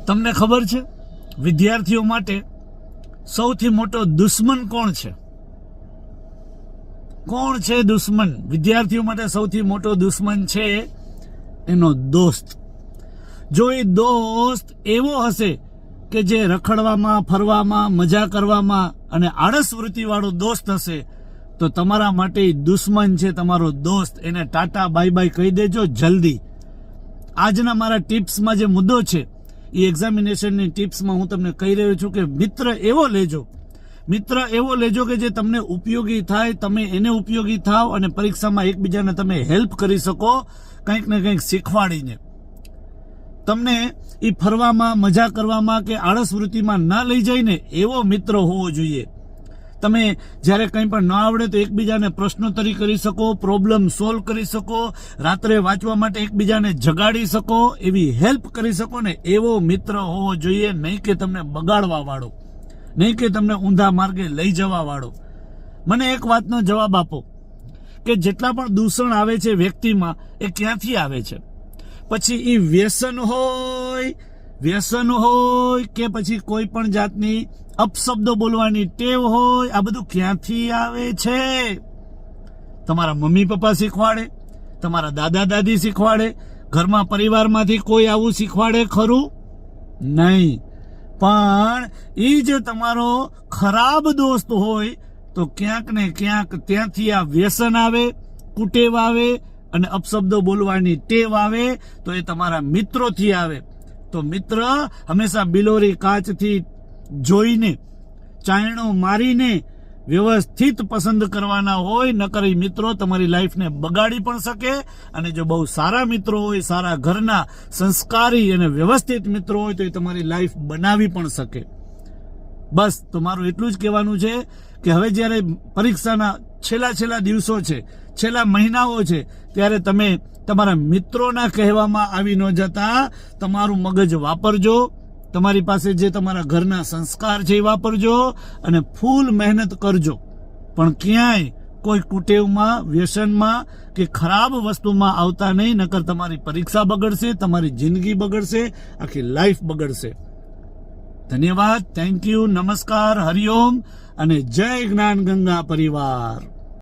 તમને ખબર છે વિદ્યાર્થીઓ માટે સૌથી મોટો દુશ્મન કોણ છે? કોણ છે દુશ્મન? વિદ્યાર્થીઓ માટે સૌથી મોટો દુશ્મન છે એનો દોસ્ત. જો એ દોસ્ત એવો હશે કે જે રખડવામાં, ફરવામાં, મજા કરવામાં અને આળસ વૃત્તિવાળો દોસ્ત હશે તો તમારા માટે દુશ્મન છે તમારો દોસ્ત. એને ટાટા બાય બાય કહી દેજો જલ્દી. આજના મારા ટિપ્સમાં જે મુદ્દો છે એ એક્ઝામિનેશનની ટિપ્સમાં હું તમને કહી રહ્યો છું કે મિત્ર એવો લેજો કે જે તમને ઉપયોગી થાય, તમે એને ઉપયોગી થાવ અને પરીક્ષામાં એકબીજાને તમે હેલ્પ કરી શકો, કંઈક ને કંઈક શીખવાડીને. તમને એ ફરવામાં, મજા કરવામાં કે આળસ વૃત્તિમાં ના લઈ જાય ને એવો મિત્ર હોવો જોઈએ. તમે જ્યારે કંઈ પણ ન આવડે તો એકબીજાને પ્રશ્નોત્તરી કરી શકો, પ્રોબ્લેમ સોલ્વ કરી શકો, રાત્રે વાંચવા માટે એકબીજાને જગાડી શકો, એવી હેલ્પ કરી શકો ને એવો મિત્ર હોવો જોઈએ. નહીં કે તમને બગાડવા વાળો, નહીં કે તમને ઊંધા માર્ગે લઈ જવા વાળો. મને એક વાતનો જવાબ આપો કે જેટલા પણ દૂષણ આવે છે વ્યક્તિમાં એ ક્યાંથી આવે છે? પછી એ વ્યસન હોય કે પછી કોઈ પણ જાતની અપશબ્દો બોલવાની ટેવ હોય, આ બધું ક્યાંથી આવે છે? તમારા મમ્મી પપ્પા શીખવાડે, તમારા દાદા દાદી શીખવાડે, ઘરમાં પરિવારમાંથી કોઈ આવું શીખવાડે ખરું? નહીં. પણ એ જે તમારો ખરાબ દોસ્ત હોય તો ક્યાંક ને ક્યાંક ત્યાંથી આ વ્યસન આવે, કુટેવ આવે અને અપશબ્દો બોલવાની ટેવ આવે તો એ તમારા મિત્રોથી આવે. તો મિત્ર હંમેશા બિલોરી કાચથી જોઈને, ચાયણો મારીને વ્યવસ્થિત પસંદ કરવાના હોય. નકર મિત્રો તમારી લાઈફને બગાડી પણ શકે. અને જો બહુ સારા મિત્રો હોય, સારા ઘરના, સંસ્કારી અને વ્યવસ્થિત મિત્રો હોય તો એ તમારી લાઈફ બનાવી પણ શકે. બસ તો મારું એટલું જ કહેવાનું છે કે હવે જ્યારે પરીક્ષાના છેલ્લા દિવસો છે, છેલ્લા મહિનાઓ છે, ત્યારે તમે તમારા મિત્રોના કહેવામાં આવી ન જતા તમારું મગજ વાપરજો. તમારી પાસે જે તમારા ઘરના સંસ્કાર છે એ વાપરજો અને ફૂલ મહેનત કરજો. પણ ક્યાંય કોઈ કુટેવમાં, વ્યસનમાં કે ખરાબ વસ્તુમાં આવતા નહીં. નકર તમારી પરીક્ષા બગડશે, તમારી જિંદગી બગડશે, આખી લાઈફ બગડશે. ધન્યવાદ. Thank you. નમસ્કાર. હરિઓમ અને જય જ્ઞાન ગંગા પરિવાર.